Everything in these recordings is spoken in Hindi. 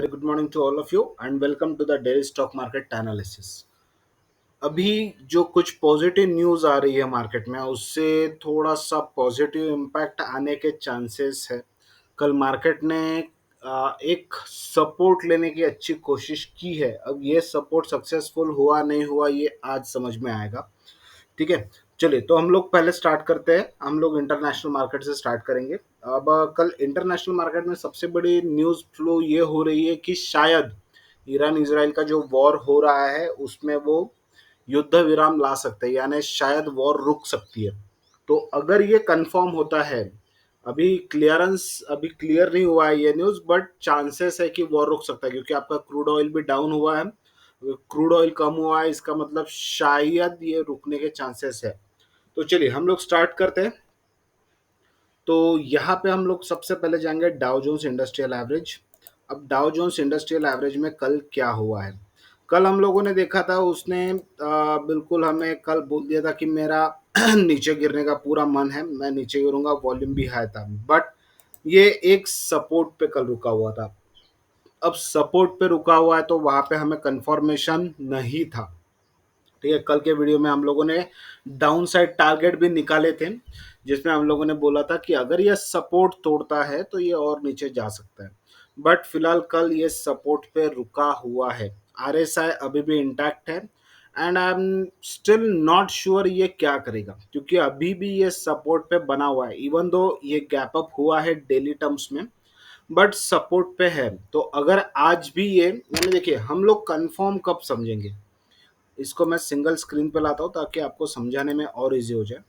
Very good morning to all of you and welcome to the daily stock market analysis. अभी जो कुछ पॉजिटिव न्यूज़ आ रही है मार्केट में उससे थोड़ा सा पॉजिटिव इम्पैक्ट आने के चांसेस है। कल मार्केट ने एक सपोर्ट लेने की अच्छी कोशिश की है। अब ये सपोर्ट सक्सेसफुल हुआ नहीं हुआ ये आज समझ में आएगा। ठीक है, चलिए तो हम लोग पहले स्टार्ट करते हैं। हम लोग इंटरनेशनल मार्केट से स्टार्ट करेंगे। अब कल इंटरनेशनल मार्केट में सबसे बड़ी न्यूज़ फ्लो ये हो रही है कि शायद ईरान इजराइल का जो वॉर हो रहा है उसमें वो युद्ध विराम ला सकते हैं, यानी शायद वॉर रुक सकती है। तो अगर ये कंफर्म होता है, अभी क्लियर नहीं हुआ है ये न्यूज़, बट चांसेस है कि वॉर रुक सकता है क्योंकि आपका क्रूड ऑयल भी डाउन हुआ है। क्रूड ऑयल कम हुआ है, इसका मतलब शायद ये रुकने के चांसेस है। तो चलिए हम लोग स्टार्ट करते हैं। तो यहाँ पे हम लोग सबसे पहले जाएंगे डाउ जोन्स इंडस्ट्रियल एवरेज। अब डाउ जोन्स इंडस्ट्रियल एवरेज में कल क्या हुआ है? कल हम लोगों ने देखा था, उसने बिल्कुल हमें कल बोल दिया था कि मेरा नीचे गिरने का पूरा मन है, मैं नीचे गिरूंगा, वॉल्यूम भी हाई था, बट ये एक सपोर्ट पे कल रुका हुआ था। अब सपोर्ट पे रुका हुआ है तो वहां पे हमें कंफर्मेशन नहीं था। ठीक है, कल के वीडियो में हम लोगों ने डाउन साइड टारगेट भी निकाले थे, जिसमें हम लोगों ने बोला था कि अगर ये सपोर्ट तोड़ता है तो ये और नीचे जा सकता है। बट फिलहाल कल ये सपोर्ट पे रुका हुआ है। आरएसआई अभी भी इंटैक्ट है and I am still not sure ये क्या करेगा, क्योंकि अभी भी ये सपोर्ट पे बना हुआ है। इवन दो ये गैप अप हुआ है डेली टर्म्स में, बट सपोर्ट पे है। तो अगर आज भी ये, यानी देखिए हम लोग कंफर्म कब समझेंगे, इसको मैं सिंगल स्क्रीन पे लाता हूँ ताकि आपको समझाने में और इजी हो जाए।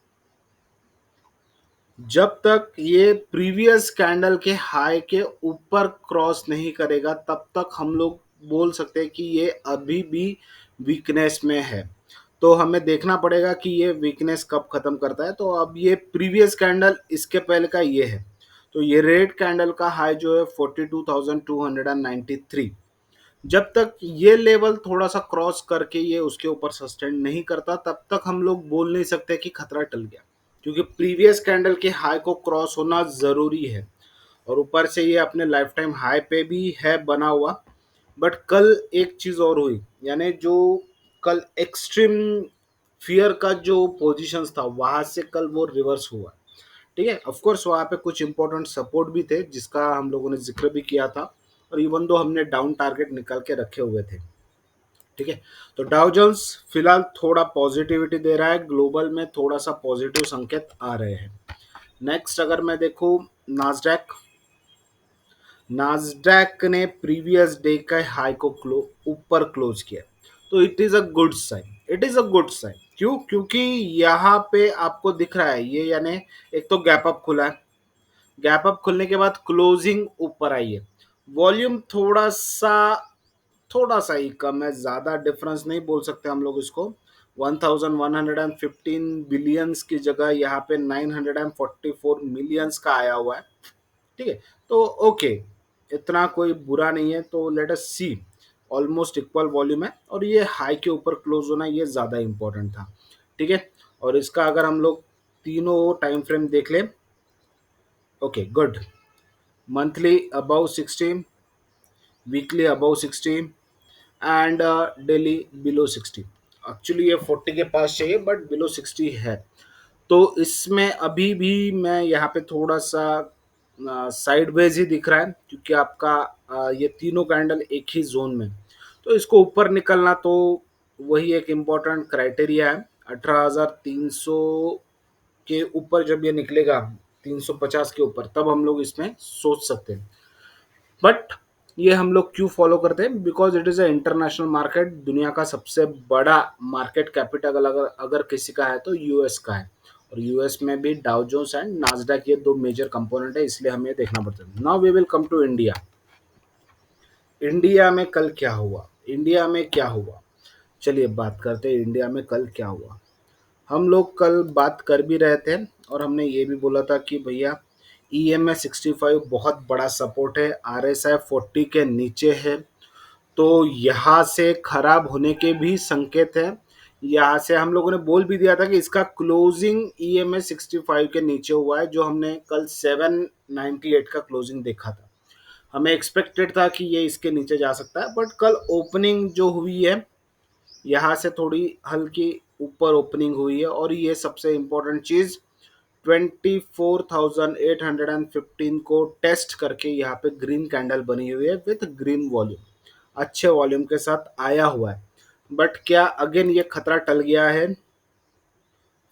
जब तक ये प्रीवियस कैंडल के हाई के ऊपर क्रॉस नहीं करेगा तब तक हम लोग बोल सकते हैं कि ये अभी भी वीकनेस में है। तो हमें देखना पड़ेगा कि ये वीकनेस कब खत्म करता है। तो अब ये प्रीवियस कैंडल इसके पहले का ये है, तो ये रेड कैंडल का हाई जो है 42,293। जब तक ये लेवल थोड़ा सा क्रॉस करके ये उसके ऊपर सस्टेन नहीं करता तब तक हम लोग बोल नहीं सकते कि खतरा टल गया, क्योंकि प्रीवियस कैंडल के हाई को क्रॉस होना ज़रूरी है। और ऊपर से ये अपने लाइफ टाइम हाई पे भी है बना हुआ। बट कल एक चीज़ और हुई, यानी जो कल एक्सट्रीम फियर का जो पोजीशंस था वहां से कल वो रिवर्स हुआ। ठीक है, ऑफ कोर्स वहाँ पे कुछ इंपॉर्टेंट सपोर्ट भी थे जिसका हम लोगों ने जिक्र भी किया था, और इवन दो हमने डाउन टारगेट निकाल के रखे हुए थे। ठीक है, तो डाउ जोन्स फिलहाल थोड़ा पॉजिटिविटी दे रहा है, ग्लोबल में थोड़ा सा पॉजिटिव संकेत आ रहे हैं। नेक्स्ट अगर मैं देखूं, नास्डैक नास्डैक ने प्रीवियस डे का हाई को ऊपर क्लोज किया। तो it is a good sign, it is a good sign. क्यों? क्योंकि यहाँ पे आपको दिख रहा है ये, यानी एक तो गैप अप खुला है, गैप अप खुलने के बाद क्लोजिंग ऊपर आई है। वॉल्यूम थोड़ा सा ही कम है, ज्यादा डिफरेंस नहीं बोल सकते हम लोग इसको। 1115 बिलियंस की जगह यहाँ पे 944 मिलियंस का आया हुआ है। ठीक है, तो ओके, इतना कोई बुरा नहीं है। तो लेट अस सी, ऑलमोस्ट इक्वल वॉल्यूम है और ये हाई के ऊपर क्लोज होना ये ज़्यादा इंपॉर्टेंट था। ठीक है, और इसका अगर हम लोग तीनों टाइम फ्रेम देख लें, okay good. Monthly above 60, weekly above 60 and daily below 60। Actually ये 40 के पास चाहिए बट बिलो 60 है। तो इसमें अभी भी मैं यहाँ पे थोड़ा सा साइडवेज ही दिख रहा है, क्योंकि आपका ये तीनों कैंडल एक ही जोन में। तो इसको ऊपर निकलना तो वही एक इम्पोर्टेंट क्राइटेरिया है। 18,300 के ऊपर जब ये निकलेगा, 350 के ऊपर, तब हम लोग इसमें सोच सकते हैं। बट ये हम लोग क्यों फॉलो करते हैं? Because it is a international market. दुनिया का सबसे बड़ा मार्केट कैपिटल अगर अगर किसी का है तो यूएस का है, और यूएस में भी डाउ जोन्स एंड नास्डैक ये दो मेजर कंपोनेंट है, इसलिए हमें देखना पड़ता है। Now we will come to India. India में कल क्या हुआ? इंडिया में क्या हुआ, चलिए बात करते हैं इंडिया में कल क्या हुआ। हम लोग कल बात कर भी रहे थे और हमने ये भी बोला था कि भैया EMA 65 बहुत बड़ा सपोर्ट है, RSI 40 के नीचे है। तो यहाँ से खराब होने के भी संकेत है। यहाँ से हम लोगों ने बोल भी दिया था कि इसका क्लोजिंग EMA 65 के नीचे हुआ है, जो हमने कल 798 का क्लोजिंग देखा था। हमें एक्सपेक्टेड था कि ये इसके नीचे जा सकता है, बट कल ओपनिंग जो हुई है यहाँ से थोड़ी हल्की ऊपर ओपनिंग हुई है, और ये सबसे इम्पोर्टेंट चीज 24,815 को टेस्ट करके यहाँ पे ग्रीन कैंडल बनी हुई है विथ ग्रीन वॉल्यूम, अच्छे वॉल्यूम के साथ आया हुआ है। बट क्या अगेन ये खतरा टल गया है?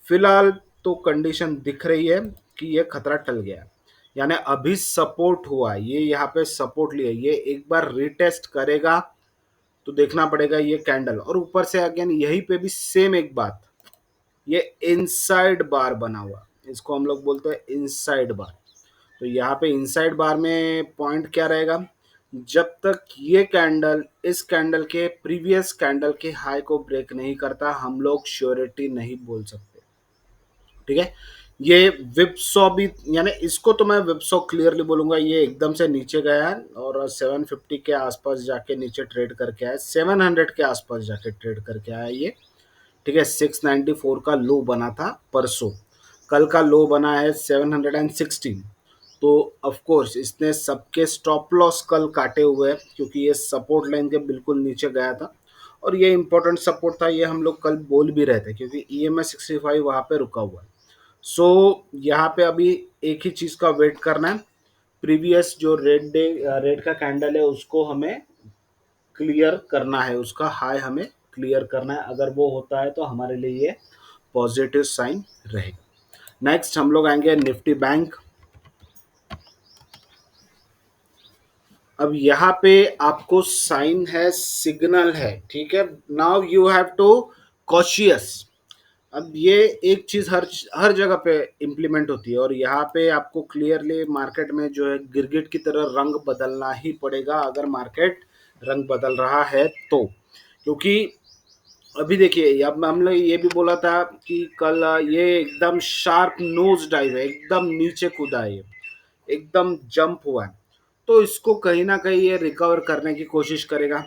फिलहाल तो कंडीशन दिख रही है कि ये खतरा टल गया है। यानी अभी सपोर्ट हुआ है, ये यहाँ पे सपोर्ट लिया, ये एक बार रिटेस्ट करेगा तो देखना पड़ेगा ये कैंडल, और ऊपर से अगेन यहीं पे भी सेम एक बात, ये इनसाइड बार बना हुआ, इसको हम लोग बोलते हैं इनसाइड बार। तो यहाँ पे इनसाइड बार में पॉइंट क्या रहेगा, जब तक ये कैंडल इस कैंडल के प्रीवियस कैंडल के हाई को ब्रेक नहीं करता, हम लोग श्योरिटी नहीं बोल सकते। ठीक है, ये विप्सो भी, यानी इसको तो मैं विप्सो क्लियरली बोलूंगा, ये एकदम से नीचे गया है और 750 के आसपास जाके नीचे ट्रेड करके आया, 700 के आसपास जाके ट्रेड करके आया ये। ठीक है, 694 का लो बना था परसों, कल का लो बना है 716। तो ऑफ कोर्स इसने सबके स्टॉप लॉस कल काटे हुए हैं, क्योंकि ये सपोर्ट लाइन के बिल्कुल नीचे गया था, और ये इंपॉर्टेंट सपोर्ट था, ये हम लोग कल बोल भी रहे थे, क्योंकि EMA 65 वहां पे रुका हुआ है। सो यहाँ पे अभी एक ही चीज का वेट करना है, प्रीवियस जो रेड का कैंडल है उसको हमें क्लियर करना है, उसका हाई हमें क्लियर करना है। अगर वो होता है तो हमारे लिए ये पॉजिटिव साइन रहेगा। नेक्स्ट हम लोग आएंगे निफ्टी बैंक। अब यहाँ पे आपको साइन है, सिग्नल है, ठीक है, now you have to cautious. अब ये एक चीज हर हर जगह पे इम्प्लीमेंट होती है, और यहाँ पे आपको क्लियरली मार्केट में जो है गिरगिट की तरह रंग बदलना ही पड़ेगा, अगर मार्केट रंग बदल रहा है तो। क्योंकि अभी देखिए, अब हमने ये भी बोला था कि कल ये एकदम शार्प नोज डाइव है, एकदम नीचे कूदा है ये, एकदम जंप हुआ है, तो इसको कहीं ना कहीं ये रिकवर करने की कोशिश करेगा।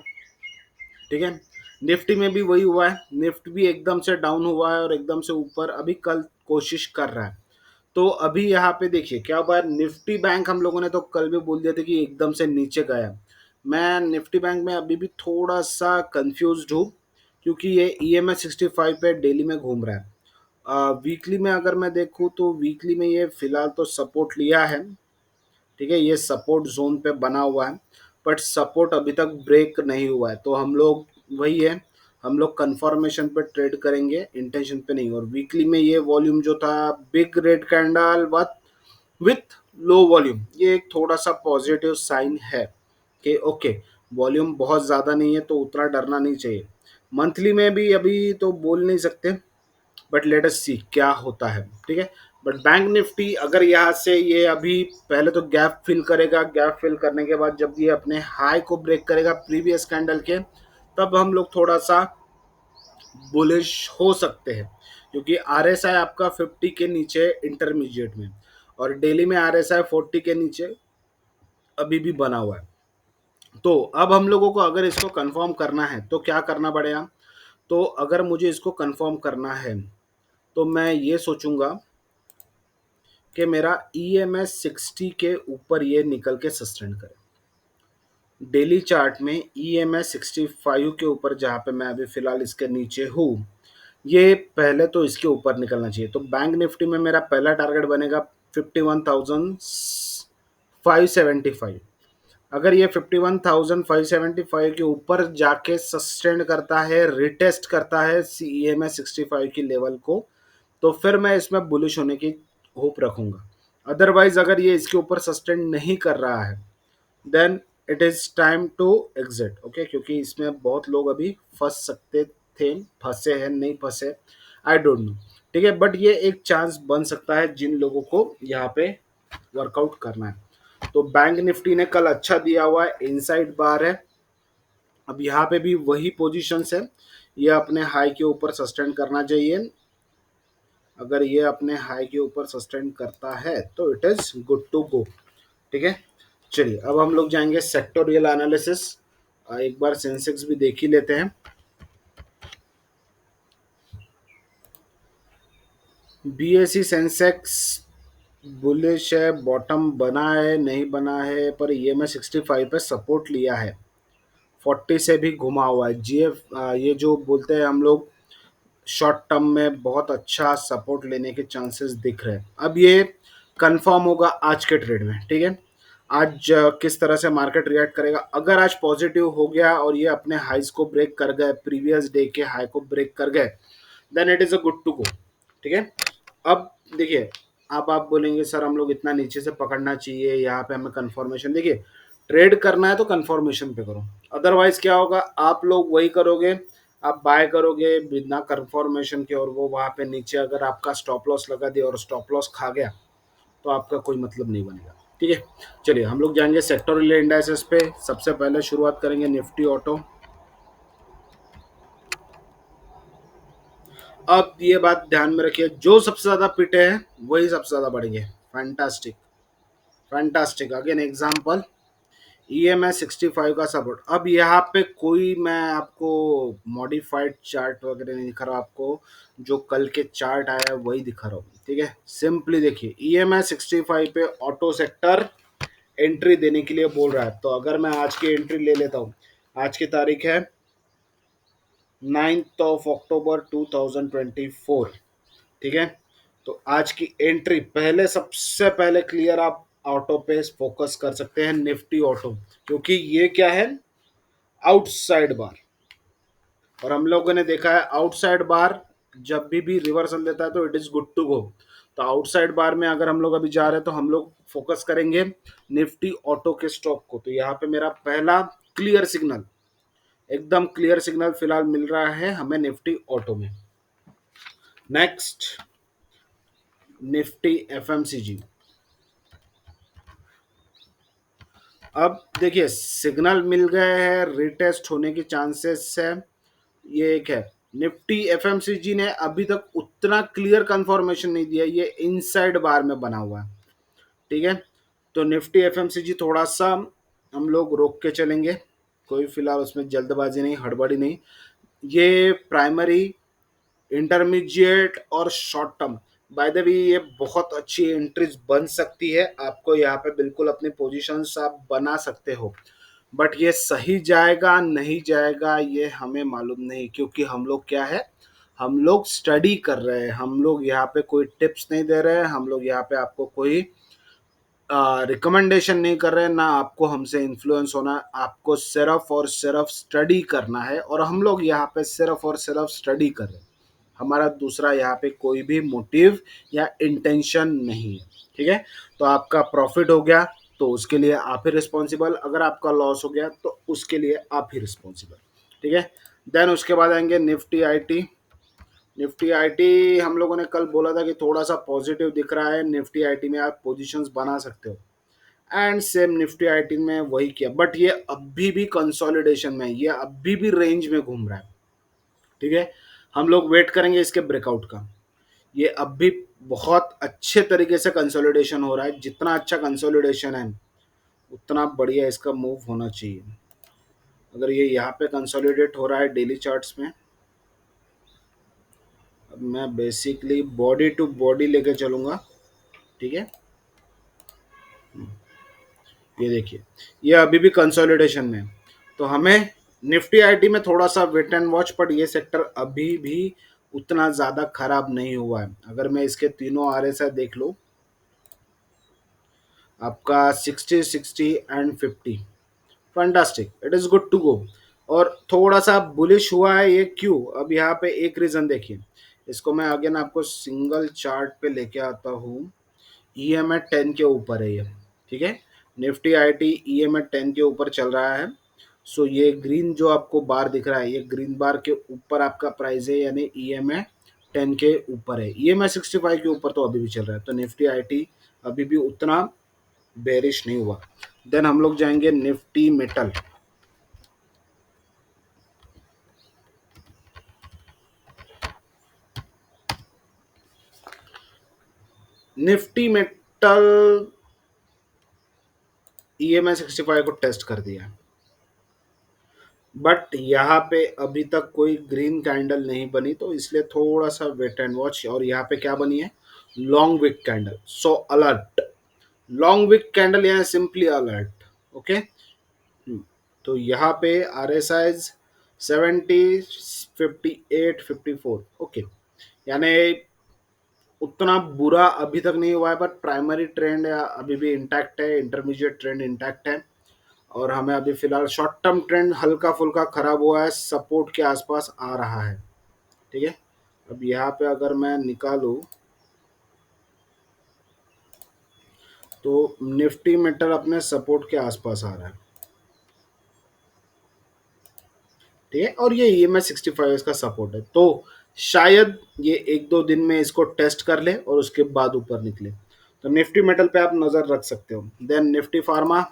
ठीक है, निफ्टी में भी वही हुआ है, निफ्ट भी एकदम से डाउन हुआ है और एकदम से ऊपर अभी कल कोशिश कर रहा है। तो अभी यहाँ पे देखिए क्या हुआ है, निफ्टी बैंक हम लोगों ने तो कल भी बोल दिया था कि एकदम से नीचे गया। मैं निफ्टी बैंक में अभी भी थोड़ा सा कंफ्यूज हूँ, क्योंकि ये EMA 65 पे डेली में घूम रहा है। वीकली में अगर मैं देखूँ तो वीकली में ये फिलहाल तो सपोर्ट लिया है। ठीक है, ये सपोर्ट जोन पे बना हुआ है, बट सपोर्ट अभी तक ब्रेक नहीं हुआ है, तो हम लोग वही है, हम लोग कंफर्मेशन पे ट्रेड करेंगे, इंटेंशन पे नहीं। और वीकली में ये वॉल्यूम जो था, big red candle with low volume, ये एक थोड़ा सा पॉजिटिव साइन है कि ओके, वॉल्यूम बहुत ज़्यादा नहीं है तो उतना डरना नहीं चाहिए। मंथली में भी अभी तो बोल नहीं सकते, बट लेट अस सी क्या होता है। ठीक है, बट बैंक निफ्टी अगर यहाँ से ये अभी पहले तो गैप फिल करेगा, गैप फिल करने के बाद जब ये अपने हाई को ब्रेक करेगा प्रीवियस कैंडल के, तब हम लोग थोड़ा सा बुलिश हो सकते हैं, क्योंकि RSI आपका 50 के नीचे इंटरमीडिएट में, और डेली में RSI 40 के नीचे अभी भी बना हुआ है। तो अब हम लोगों को अगर इसको कंफर्म करना है तो क्या करना पड़ेगा, तो अगर मुझे इसको कंफर्म करना है तो मैं ये सोचूंगा कि मेरा EMA 60 के ऊपर ये निकल के सस्टेन करे। डेली चार्ट में EMA 65 के ऊपर, जहाँ पे मैं अभी फिलहाल इसके नीचे हूँ, ये पहले तो इसके ऊपर निकलना चाहिए। तो बैंक निफ्टी में मेरा पहला टारगेट बनेगा 51,575। अगर ये 51,575 के ऊपर जाके सस्टेन करता है, रिटेस्ट करता है EMA 65 की लेवल को, तो फिर मैं इसमें बुलिश होने की होप रखूंगा। अदरवाइज अगर ये इसके ऊपर सस्टेन नहीं कर रहा है, then it is time to exit. Okay, क्योंकि इसमें बहुत लोग अभी फंस सकते थे, फंसे हैं नहीं फंसे, आई डोंट नो। ठीक है, बट ये एक चांस बन सकता है जिन लोगों को यहाँ पे वर्कआउट करना है। तो बैंक निफ्टी ने कल अच्छा दिया हुआ है, इनसाइड बार है। अब यहाँ पे भी वही पोजीशंस है, ये अपने हाई के ऊपर सस्टेन करना चाहिए। अगर ये अपने हाई के ऊपर सस्टेन करता है तो it is good to go. ठीक है, चलिए अब हम लोग जाएंगे सेक्टोरियल एनालिसिस। एक बार सेंसेक्स भी देख ही लेते हैं। BSE सेंसेक्स बुलिश है, बॉटम बना है नहीं बना है, पर ईएमए 65 पे सपोर्ट लिया है, 40 से भी घुमा हुआ है। जीएफ ये जो बोलते हैं हम लोग, शॉर्ट टर्म में बहुत अच्छा सपोर्ट लेने के चांसेस दिख रहे हैं। अब ये कंफर्म होगा आज के ट्रेड में, ठीक है। आज किस तरह से मार्केट रिएक्ट करेगा, अगर आज पॉजिटिव हो गया और ये अपने हाइज को ब्रेक कर गए, प्रीवियस डे के हाई को ब्रेक कर गए, then it is a good to go, ठीक है। अब देखिए, अब आप बोलेंगे सर हम लोग इतना नीचे से पकड़ना चाहिए, यहाँ पे हमें कंफर्मेशन, देखिए ट्रेड करना है तो कंफर्मेशन पे करो, अदरवाइज क्या होगा, आप लोग वही करोगे, आप बाय करोगे बिना कंफर्मेशन के, और वो वहां पे नीचे अगर आपका स्टॉप लॉस लगा दिया और स्टॉप लॉस खा गया, तो आपका कोई मतलब नहीं बनेगा, ठीक है। चलिए हम लोग जाएंगे सेक्टोरल इंडाइसेस पे। सबसे पहले शुरुआत करेंगे निफ्टी ऑटो। अब ये बात ध्यान में रखिए, जो सबसे ज्यादा पिटे हैं वही सबसे ज्यादा बढ़ेंगे। Fantastic, fantastic, again example, EMI 65 का सपोर्ट। अब यहाँ पे कोई मैं आपको मॉडिफाइड चार्ट वगैरह नहीं दिखा रहा आपको, जो कल के चार्ट आया है वही दिखा रहा हूँ, ठीक है। सिंपली देखिए, ईएमआई 65 पे ऑटो सेक्टर एंट्री देने के लिए बोल रहा है, तो अगर मैं आज की एंट्री ले लेता हूँ, आज की तारीख है 9 अक्टूबर 2024, ठीक है। तो आज की एंट्री पहले, सबसे पहले क्लियर आप ऑटो पे फोकस कर सकते हैं, निफ्टी ऑटो, क्योंकि ये क्या है, आउटसाइड बार। और हम लोगों ने देखा है आउटसाइड बार जब भी रिवर्सल देता है तो it is good to go. तो आउटसाइड बार में अगर हम लोग अभी जा रहे हैं तो हम लोग फोकस करेंगे निफ्टी ऑटो के स्टॉक को। तो यहाँ पे मेरा पहला क्लियर सिग्नल, एकदम क्लियर सिग्नल फिलहाल मिल रहा है हमें निफ्टी ऑटो में। Next, Nifty FMCG. अब देखिए सिग्नल मिल गए हैं, रिटेस्ट होने की चांसेस है, ये एक है। निफ्टी एफएमसीजी ने अभी तक उतना क्लियर कंफर्मेशन नहीं दिया, ये इनसाइड बार में बना हुआ है, ठीक है। तो निफ्टी एफएमसीजी थोड़ा सा हम लोग रोक के चलेंगे, कोई फिलहाल उसमें जल्दबाजी नहीं, हड़बड़ी नहीं। ये प्राइमरी, इंटरमीडिएट और short term, bye the way ये बहुत अच्छी एंट्रीज बन सकती है आपको, यहाँ पे बिल्कुल अपनी पोजीशंस आप बना सकते हो। बट ये सही जाएगा नहीं जाएगा ये हमें मालूम नहीं, क्योंकि हम लोग क्या है, हम लोग स्टडी कर रहे हैं, हम लोग यहाँ पे कोई टिप्स नहीं दे रहे हैं, हम लोग यहाँ पे आपको कोई रिकमेंडेशन नहीं कर रहे हैं, ना आपको हमसे इन्फ्लुएंस होना, आपको सिर्फ और सिर्फ स्टडी करना है, और हम लोग यहाँ पे सिर्फ और सिर्फ स्टडी कर रहे हैं। हमारा दूसरा यहाँ पे कोई भी मोटिव या इंटेंशन नहीं है, ठीक है। तो आपका प्रॉफिट हो गया तो उसके लिए आप ही रिस्पॉन्सिबल, अगर आपका लॉस हो गया तो उसके लिए आप ही रिस्पॉन्सिबल, ठीक है। देन उसके बाद आएंगे निफ्टी आईटी। निफ्टी आईटी हम लोगों ने कल बोला था कि थोड़ा सा पॉजिटिव दिख रहा है, निफ्टी आईटी में आप पोजीशंस बना सकते हो, एंड सेम निफ्टी आईटी में वही किया, बट ये अभी भी कंसोलिडेशन में है, ये अभी भी रेंज में घूम रहा है, ठीक है। हम लोग वेट करेंगे इसके ब्रेकआउट का। ये अब भी बहुत अच्छे तरीके से कंसोलिडेशन हो रहा है, जितना अच्छा कंसोलिडेशन है उतना बढ़िया इसका मूव होना चाहिए। अगर ये यहाँ पे कंसोलिडेट हो रहा है डेली चार्ट्स में, अब मैं बेसिकली बॉडी टू बॉडी लेके चलूंगा, ठीक है। ये देखिए, ये अभी भी कंसोलिडेशन में है। तो हमें निफ्टी आईटी में थोड़ा सा वेट एंड वॉच, पर ये सेक्टर अभी भी उतना ज़्यादा खराब नहीं हुआ है। अगर मैं इसके तीनों आरएसआई देख लूँ, आपका 60, 60 and 50, fantastic, it is good to go. और थोड़ा सा बुलिश हुआ है ये, क्यों, अब यहाँ पे एक रीज़न देखिए, इसको मैं अगेन आपको सिंगल चार्ट पे लेके आता हूँ। ईएमए 10 के ऊपर है ये, ठीक है। निफ्टी आईटी ईएमए 10 के ऊपर चल रहा है। सो ये ग्रीन जो आपको बार दिख रहा है, ये ग्रीन बार के ऊपर आपका प्राइस है, यानी ईएमए 10 के ऊपर है। ईएमए 65 के ऊपर तो अभी भी चल रहा है, तो निफ्टी आईटी अभी भी उतना बेरिश नहीं हुआ। देन हम लोग जाएंगे Nifty metal. Nifty metal EMI 65 को टेस्ट कर दिया, बट यहाँ पे अभी तक कोई ग्रीन कैंडल नहीं बनी, तो इसलिए थोड़ा सा वेट एंड वॉच। और यहाँ पे क्या बनी है, लॉन्ग विक कैंडल, सो अलर्ट। लॉन्ग विक कैंडल यहाँ सिंपली अलर्ट। ओके। तो यहाँ पे आर एस आई 70, 58, 54। ओके। यानी उतना बुरा अभी तक नहीं हुआ है, बट प्राइमरी ट्रेंड अभी भी इंटैक्ट है, इंटरमीडिएट ट्रेंड इंटैक्ट है। और हमें अभी फिलहाल शॉर्ट टर्म ट्रेंड हल्का फुल्का खराब हुआ है, सपोर्ट के आसपास आ रहा है। ठीक है। अब यहाँ पे अगर मैं निकालूं तो निफ्टी मेटल अपने सपोर्ट के आसपास आ रहा है। ठीक है। और ये EMA 65 इसका सपोर्ट है, तो शायद ये एक दो दिन में इसको टेस्ट कर ले और उसके बाद ऊपर निकले। तो निफ्टी मेटल पे आप नजर रख सकते हो। Then Nifty pharma,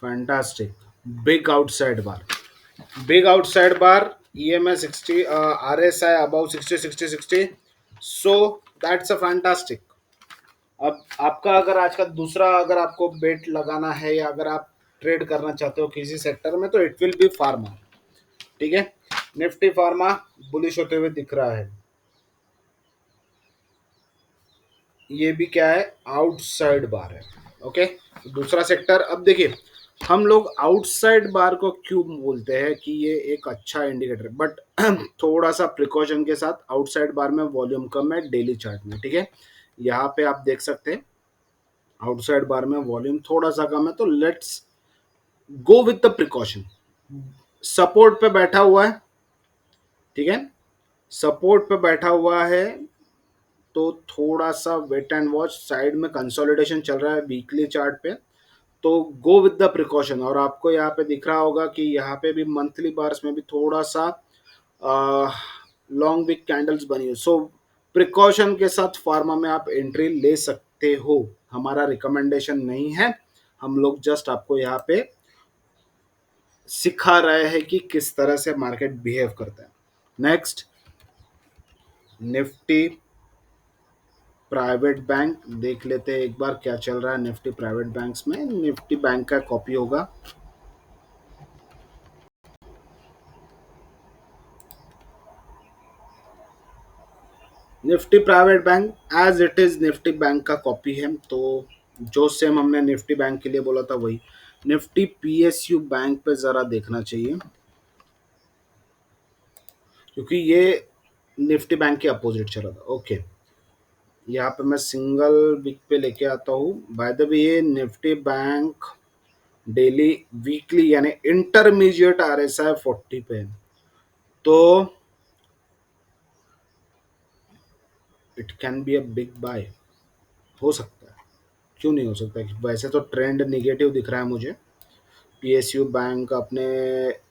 fantastic, big outside bar, big outside bar, EMA 60, RSI above 60, 60, 60। So that's a fantastic. अब आपका अगर आज का दूसरा अगर आपको बेट लगाना है या अगर आप ट्रेड करना चाहते हो किसी सेक्टर में, तो इट विल बी फार्मा। ठीक है। निफ्टी फार्मा बुलिश होते हुए दिख रहा है। ये भी क्या है, आउटसाइड बार है। ओके। दूसरा सेक्टर, अब देखिए हम लोग आउटसाइड बार को क्यों बोलते हैं कि ये एक अच्छा इंडिकेटर, बट थोड़ा सा प्रिकॉशन के साथ। आउटसाइड बार में वॉल्यूम कम है डेली चार्ट में। ठीक है। यहाँ पे आप देख सकते हैं आउटसाइड बार में वॉल्यूम थोड़ा सा कम है, तो let's go with the precaution. Support पे बैठा हुआ है। ठीक है। सपोर्ट पे बैठा हुआ है, तो थोड़ा सा वेट एंड वॉच। साइड में कंसोलिडेशन चल रहा है वीकली चार्ट पे, तो गो विद द प्रिकॉशन। और आपको यहाँ पे दिख रहा होगा कि यहाँ पे भी मंथली बार्स में भी थोड़ा सा लॉन्ग विक कैंडल्स बनी है। सो प्रिकॉशन के साथ फार्मा में आप एंट्री ले सकते हो। हमारा रिकमेंडेशन नहीं है, हम लोग जस्ट आपको यहाँ पे सिखा रहे हैं कि किस तरह से मार्केट बिहेव करता है। नेक्स्ट, निफ्टी प्राइवेट बैंक देख लेते हैं एक बार क्या चल रहा है निफ्टी प्राइवेट बैंक्स में। निफ्टी बैंक का कॉपी होगा। Nifty private bank as it is Nifty bank का कॉपी है, तो जो सेम हमने निफ्टी बैंक के लिए बोला था वही। निफ्टी PSU बैंक पे जरा देखना चाहिए, क्योंकि ये निफ्टी बैंक के अपोजिट चला था। ओके। यहाँ पे मैं सिंगल वीक पे लेके आता हूँ। बाय द वे ये निफ्टी बैंक डेली वीकली यानी इंटरमीडिएट RSI 40 पे है, तो it can be a big buy. हो सकता है, क्यों नहीं हो सकता। वैसे तो ट्रेंड निगेटिव दिख रहा है मुझे। PSU बैंक अपने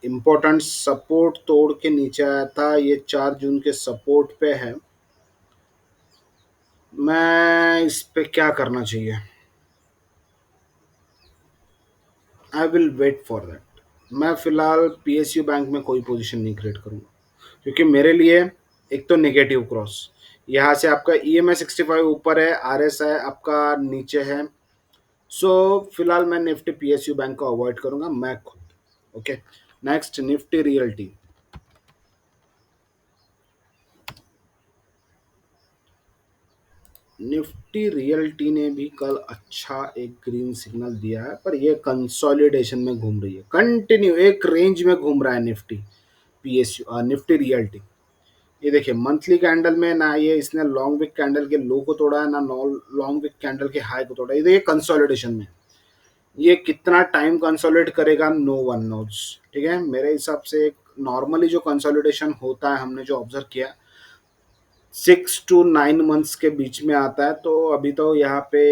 इम्पोर्टेंट सपोर्ट तोड़ के नीचे आया था, ये 4 जून के सपोर्ट पे है। मैं इस पे क्या करना चाहिए, I will wait for that. मैं फिलहाल PSU बैंक में कोई पोजीशन नहीं क्रिएट करूंगा, क्योंकि मेरे लिए एक तो नेगेटिव क्रॉस, यहाँ से आपका EMA 65 ऊपर है, RSI आपका नीचे है। सो फिलहाल मैं निफ्टी PSU बैंक को अवॉइड करूंगा मैं खुद। Okay. Next, Nifty realty. Nifty realty ने भी कल अच्छा एक ग्रीन सिग्नल दिया है, पर ये कंसोलिडेशन में घूम रही है, कंटिन्यू एक रेंज में घूम रहा है निफ्टी PSU निफ्टी रियल्टी। ये देखिए मंथली कैंडल में ना ये इसने लॉन्ग विक कैंडल के लो को तोड़ा है, ना लॉन्ग विक कैंडल के हाई को तोड़ा है। ये देखिए कंसोलिडेशन में, ये कितना टाइम कंसोलिडेट करेगा नो वन नोज। ठीक है। मेरे हिसाब से नॉर्मली जो कंसोलिडेशन होता है हमने जो ऑब्जर्व किया 6 to 9 मंथ्स के बीच में आता है, तो अभी तो यहाँ पे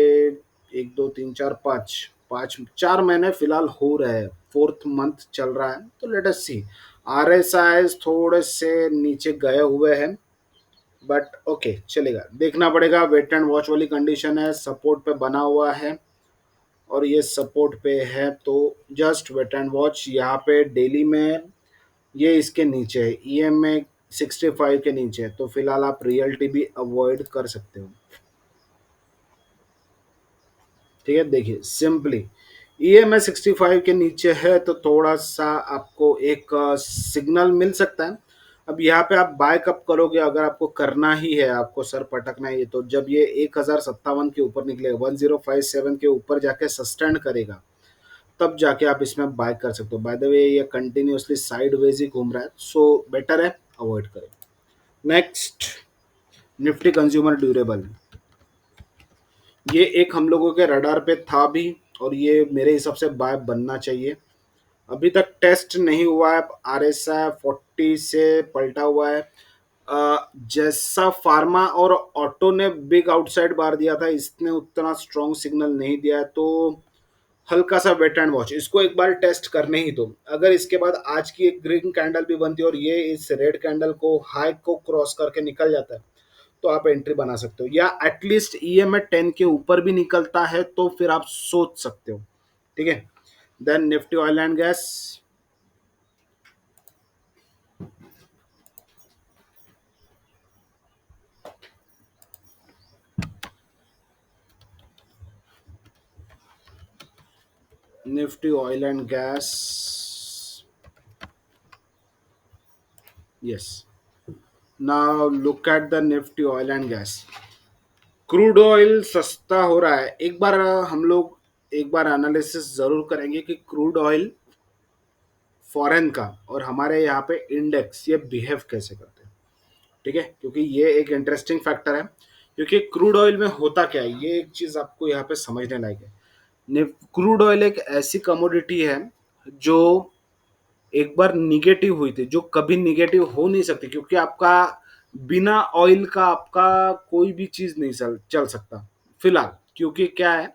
1 2 3 4 5 4 महीने फिलहाल हो रहे हैं, फोर्थ मंथ चल रहा है, तो लेट अस सी। RSI थोड़े से नीचे गए हुए हैं, बट ओके चलेगा, देखना पड़ेगा। वेट एंड वॉच वाली कंडीशन है, सपोर्ट पे बना हुआ है और ये सपोर्ट पे है, तो जस्ट वेट एंड वॉच। यहाँ पे डेली में ये इसके नीचे है, EMA 65 के नीचे है, तो फिलहाल आप रियल्टी भी अवॉइड कर सकते हो। ठीक है। देखिए सिंपली ईएमआई 65 के नीचे है तो थोड़ा सा आपको एक सिग्नल मिल सकता है। अब यहाँ पे आप बाय कब करोगे, अगर आपको करना ही है, आपको सर पटकना ही है, तो जब ये 1057 के ऊपर निकलेगा, 1057 के ऊपर जाके सस्टेन करेगा, तब जाके आप इसमें बाय कर सकते हो। बाय द वे ये कंटिन्यूअसली साइडवेज ही घूम रहा है, सो बेटर है अवॉइड करें। Next, Nifty consumer durable. ये एक हम लोगों के रडार पे था भी, और ये मेरे हिसाब से बाय बनना चाहिए। अभी तक टेस्ट नहीं हुआ है, आरएसआई 40 से पलटा हुआ है। जैसा फार्मा और ऑटो ने बिग आउटसाइड बार दिया था, इसने उतना स्ट्रॉन्ग सिग्नल नहीं दिया है, तो हल्का सा वेट एंड वॉच, इसको एक बार टेस्ट करने ही दो। अगर इसके बाद आज की एक ग्रीन कैंडल भी बनती है और ये इस रेड कैंडल को हाई को क्रॉस करके निकल जाता है, तो आप एंट्री बना सकते हो, या एटलीस्ट ईएमए 10 के ऊपर भी निकलता है तो फिर आप सोच सकते हो। ठीक है। Then Nifty oil and gas. Nifty oil and gas, yes. Now look at the Nifty oil and gas. Crude oil सस्ता हो रहा है। एक बार हम लोग एक बार एनालिसिस जरूर करेंगे कि क्रूड ऑयल फॉरेन का और हमारे यहाँ पे इंडेक्स ये बिहेव कैसे करते हैं। ठीक है, क्योंकि ये एक इंटरेस्टिंग फैक्टर है। क्योंकि क्रूड ऑयल में होता क्या है, ये एक चीज आपको यहाँ पे समझने लायक है। क्रूड ऑयल एक ऐसी कमोडिटी है जो एक बार निगेटिव हुई थी, जो कभी निगेटिव हो नहीं सकती, क्योंकि आपका बिना ऑयल का आपका कोई भी चीज नहीं चल सकता फिलहाल। क्योंकि क्या है,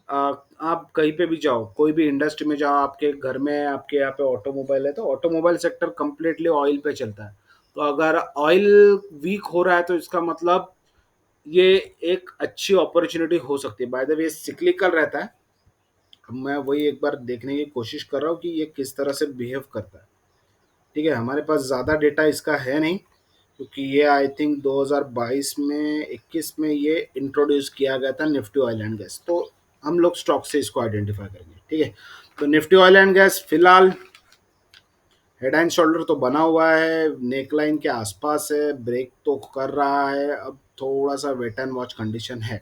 आप कहीं पे भी जाओ, कोई भी इंडस्ट्री में जाओ, आपके घर में, आपके यहाँ पे ऑटोमोबाइल है, तो ऑटोमोबाइल सेक्टर कंप्लीटली ऑयल पे चलता है। तो अगर ऑयल वीक हो रहा है तो इसका मतलब ये एक अच्छी अपॉर्चुनिटी हो सकती है। बाय द वे सिक्लिकल रहता है। अब मैं वही एक बार देखने की कोशिश कर रहा हूँ कि ये किस तरह से बिहेव करता है। ठीक है, हमारे पास ज़्यादा डेटा इसका है नहीं, क्योंकि ये आई थिंक 2022 में 21 में ये इंट्रोड्यूस किया गया था निफ्टी ऑयल एंड गैस, तो हम लोग स्टॉक से इसको आइडेंटिफाई करेंगे। ठीक है, तो निफ्टी ऑयल एंड गैस फिलहाल हेड एंड शोल्डर तो बना हुआ है, नेकलाइन के आसपास है, ब्रेक तो कर रहा है, अब थोड़ा सा वेट एंड वॉच कंडीशन है।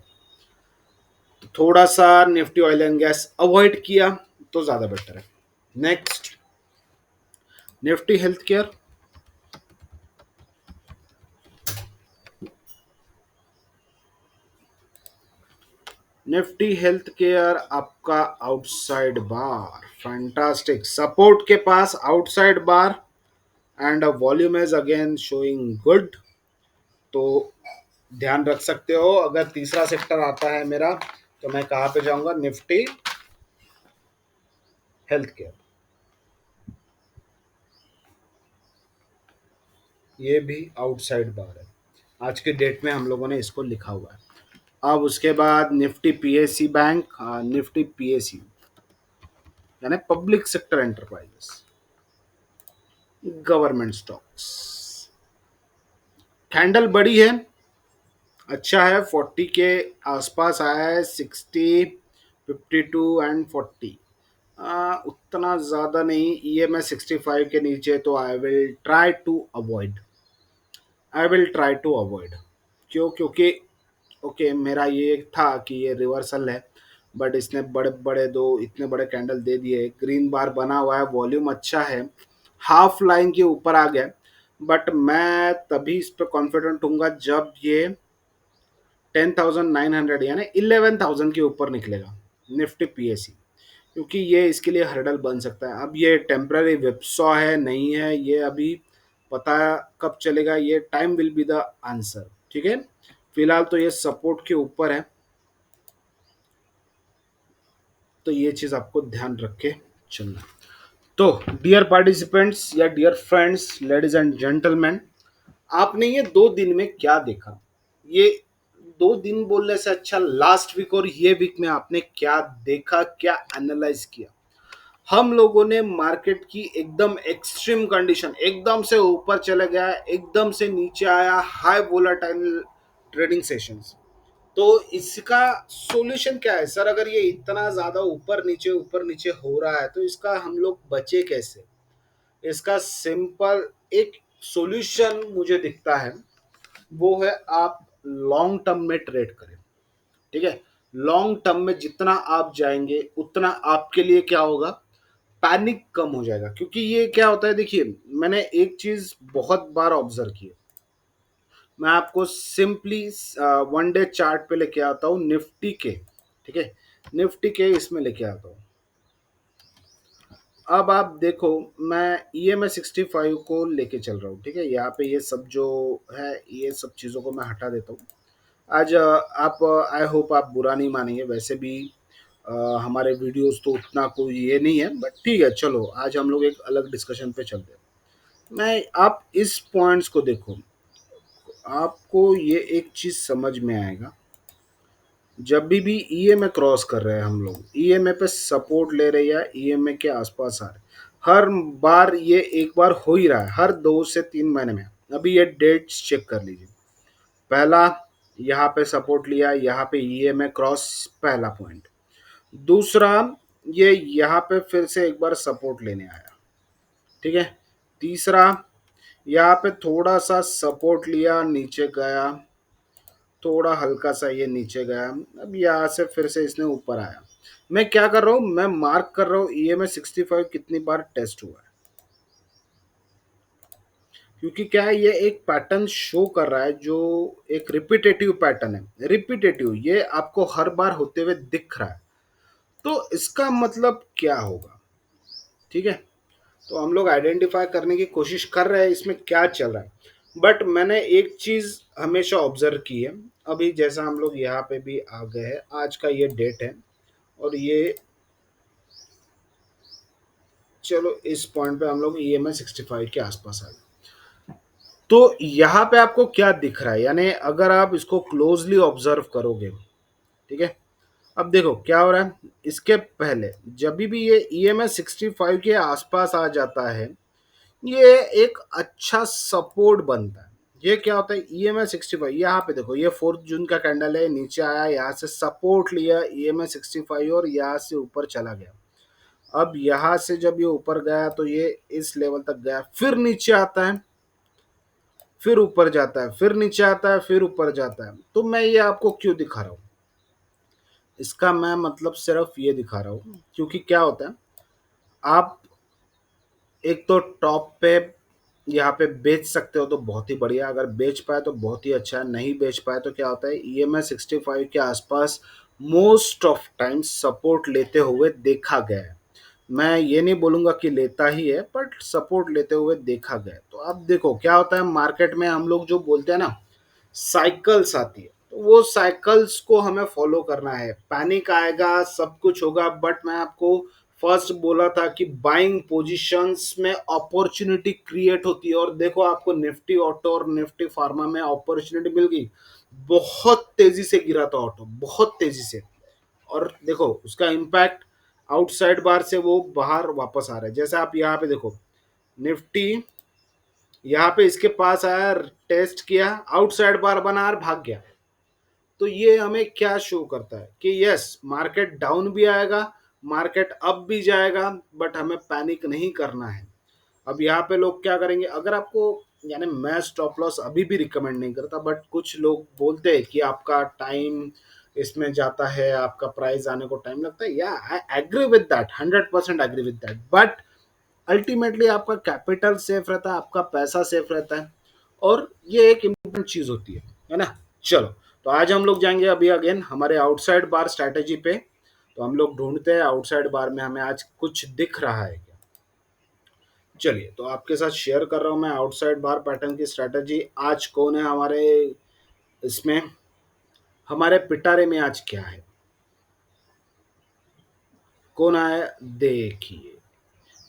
तो थोड़ा सा Nifty oil and gas avoid किया तो ज़्यादा बेटर है। Next, Nifty health care. Nifty health care आपका आउटसाइड बार, फैंटास्टिक सपोर्ट के पास outside bar, and volume is again showing good. तो ध्यान रख सकते हो। अगर तीसरा सेक्टर आता है मेरा, तो मैं कहाँ पे जाऊंगा, निफ्टी हेल्थ केयर। ये भी आउटसाइड बार है, आज के डेट में हम लोगों ने इसको लिखा हुआ है। अब उसके बाद Nifty PSC bank, Nifty PSC यानी public sector enterprises, government stocks. Candle बड़ी है, अच्छा है, 40 के आसपास आया है, 60, 52 एंड 40। उतना ज़्यादा नहीं, ईएमआई 65 के नीचे, तो I will try to avoid. क्यों, क्योंकि ओके मेरा ये था कि ये रिवर्सल है, बट इसने बड़े बड़े दो इतने बड़े कैंडल दे दिए, ग्रीन बार बना हुआ है, वॉल्यूम अच्छा है, हाफ लाइन के ऊपर आ गया। बट मैं तभी इस पर कॉन्फिडेंट हूँ जब ये 10,900 यानी 11,000 के ऊपर निकलेगा निफ्टी पीएससी, क्योंकि ये इसके लिए हर्डल बन सकता है। अब ये टेम्पररी विपसॉ है नहीं है, ये अभी पता कब चलेगा, ये time will be the answer. ठीक है, फिलहाल तो ये सपोर्ट के ऊपर है, तो ये चीज आपको ध्यान रख के चलना। तो डियर पार्टिसिपेंट्स या dear friends, ladies and gentleman, आपने ये 2 दिन में क्या देखा? ये 2 दिन बोलने से अच्छा लास्ट वीक और ये वीक में आपने क्या देखा, क्या एनालाइज किया? हम लोगों ने मार्केट की एकदम एक्सट्रीम कंडीशन, एकदम से ऊपर चले गया, एकदम से नीचे आया, हाई वोलाटाइल ट्रेडिंग सेशंस, तो इसका सॉल्यूशन क्या है सर? अगर ये इतना ज्यादा ऊपर नीचे हो रहा है तो इसका हम लोग बचे कैसे? इसका सिंपल एक सॉल्यूशन मुझे दिखता है, वो है आप लॉन्ग टर्म में ट्रेड करें। ठीक है, लॉन्ग टर्म में जितना आप जाएंगे उतना आपके लिए क्या होगा, पैनिक कम हो जाएगा। क्योंकि ये क्या होता है, देखिए मैंने एक चीज बहुत बार ऑब्जर्व की है। मैं आपको सिंपली वन डे चार्ट पे लेके आता हूँ निफ्टी के। ठीक है, निफ्टी के इसमें लेके आता हूँ। अब आप देखो, मैं EMA 65 को लेके चल रहा हूँ। ठीक है, यहाँ पे ये सब जो है ये सब चीज़ों को मैं हटा देता हूँ। आज आप आई होप आप बुरा नहीं मानेंगे, वैसे भी अ, हमारे वीडियोस तो उतना कोई ये नहीं है, बट ठीक है चलो आज हम लोग एक अलग डिस्कशन पे चलते हैं। मैं आप इस पॉइंट्स को देखो, आपको ये एक चीज समझ में आएगा। जब भी EMA क्रॉस कर रहे हैं हम लोग, EMA पे सपोर्ट ले रहे या EMA के आसपास आ रहे, हर बार ये एक बार हो ही रहा है हर 2 से 3 महीने में। अभी ये डेट्स चेक कर लीजिए। पहला, यहाँ पे सपोर्ट लिया, यहाँ पे EMA क्रॉस, पहला पॉइंट। दूसरा, ये यहाँ पे फिर से एक बार सपोर्ट लेने आया। ठीक है, तीसरा, यहाँ पे थोड़ा सा सपोर्ट लिया, नीचे गया, थोड़ा हल्का सा ये नीचे गया। अब यहाँ से फिर से इसने ऊपर आया। मैं क्या कर रहा हूँ, मैं मार्क कर रहा हूँ EMA 65 कितनी बार टेस्ट हुआ है। क्योंकि क्या है, ये एक पैटर्न शो कर रहा है जो एक रिपीटेटिव पैटर्न है। रिपीटेटिव, ये आपको हर बार होते हुए दिख रहा है। तो इसका मतलब क्या होगा? ठीक है, तो हम लोग आइडेंटिफाई करने की कोशिश कर रहे हैं इसमें क्या चल रहा है। बट मैंने एक चीज हमेशा ऑब्जर्व की है। अभी जैसा हम लोग यहाँ पे भी आ गए हैं, आज का ये डेट है, और ये चलो इस पॉइंट पे हम लोग EMA 65 के आसपास आ गए। तो यहाँ पे आपको क्या दिख रहा है, यानी अगर आप इसको क्लोजली ऑब्जर्व करोगे, ठीक है, अब देखो क्या हो रहा है। इसके पहले जब भी ये EMA 65 के आसपास आ जाता है, ये एक अच्छा सपोर्ट बनता है। ये क्या होता है, EMA 65, यहाँ पे देखो ये 4 जून का कैंडल है, नीचे आया, यहाँ से सपोर्ट लिया EMA 65 और यहाँ से ऊपर चला गया। अब यहाँ से जब ये ऊपर गया तो ये इस लेवल तक गया, फिर नीचे आता है, फिर ऊपर जाता है, फिर नीचे आता है, फिर ऊपर जाता है। तो मैं ये आपको क्यों दिखा रहा हूँ, इसका मैं मतलब सिर्फ ये दिखा रहा हूँ क्योंकि क्या होता है, आप एक तो टॉप पे यहाँ पे बेच सकते हो तो बहुत ही बढ़िया, अगर बेच पाए तो बहुत ही अच्छा है, नहीं बेच पाए तो क्या होता है, EMA 65 के आसपास मोस्ट ऑफ टाइम सपोर्ट लेते हुए देखा गया है। मैं ये नहीं बोलूंगा कि लेता ही है, बट सपोर्ट लेते हुए देखा गया है। तो अब देखो क्या होता है मार्केट में, हम लोग जो बोलते हैं ना साइकिल्स आती है, तो वो साइकिल्स को हमें फॉलो करना है। पैनिक आएगा, सब कुछ होगा, बट मैं आपको फर्स्ट बोला था कि बाइंग पोजीशंस में अपॉर्चुनिटी क्रिएट होती है। और देखो आपको निफ्टी ऑटो और निफ्टी फार्मा में अपॉर्चुनिटी मिल गई। बहुत तेजी से गिरा था ऑटो, बहुत तेजी से, और देखो उसका इम्पैक्ट आउटसाइड बार से वो बाहर वापस आ रहा है। जैसे आप यहाँ पे देखो, निफ्टी यहाँ पे इसके पास आया, टेस्ट किया, आउटसाइड बार बना और भाग गया। तो ये हमें क्या शो करता है कि यस मार्केट डाउन भी आएगा, मार्केट अप भी जाएगा, बट हमें पैनिक नहीं करना है। अब यहाँ पे लोग क्या करेंगे, अगर आपको, यानी मैं स्टॉप लॉस अभी भी रिकमेंड नहीं करता, बट कुछ लोग बोलते हैं कि आपका टाइम इसमें जाता है, आपका प्राइस आने को टाइम लगता है, या I agree with that, 100% agree with that. But ultimately आपका कैपिटल सेफ रहता है, आपका पैसा सेफ रहता है, और ये एक इम्पोर्टेंट चीज होती है ना। चलो, तो आज हम लोग जाएंगे अभी अगेन हमारे आउटसाइड बार स्ट्रैटेजी पे। तो हम लोग ढूंढते हैं आउटसाइड बार में हमें आज कुछ दिख रहा है क्या। चलिए, तो आपके साथ शेयर कर रहा हूं मैं आउटसाइड बार पैटर्न की स्ट्रैटेजी। आज कौन है हमारे इसमें, हमारे पिटारे में आज क्या है, कौन आया, देखिए।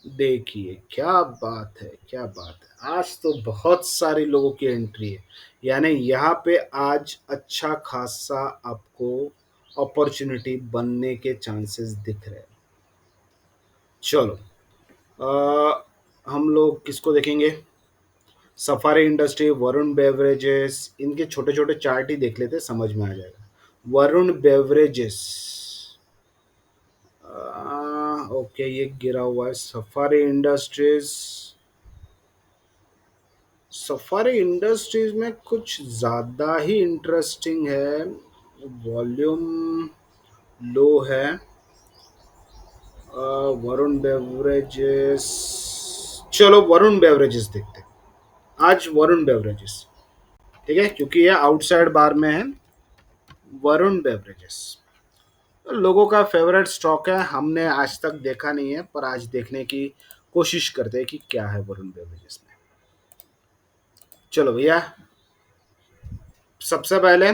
देखिए क्या बात है, क्या बात है, आज तो बहुत सारे लोगों की एंट्री है। यानी यहाँ पे आज अच्छा खासा आपको अपॉर्चुनिटी बनने के चांसेस दिख रहे हैं। चलो, हम लोग किसको देखेंगे, सफारी इंडस्ट्री, वरुण बेवरेजेस, इनके छोटे छोटे चार्ट ही देख लेते, समझ में आ जाएगा। वरुण बेवरेजेस। ओके, ये गिरा हुआ है। Safari industries. सफारी इंडस्ट्रीज में कुछ ज्यादा ही इंटरेस्टिंग है। वॉल्यूम लो है। वरुण बेवरेजेस। चलो वरुण बेवरेजेस देखते हैं। आज वरुण बेवरेजेस। ठीक है, क्योंकि ये आउटसाइड बार में है। वरुण बेवरेजेस लोगों का फेवरेट स्टॉक है। हमने आज तक देखा नहीं है, पर आज देखने की कोशिश करते हैं कि क्या है वरुण बेवरेजेस में। चलो भैया, सबसे पहले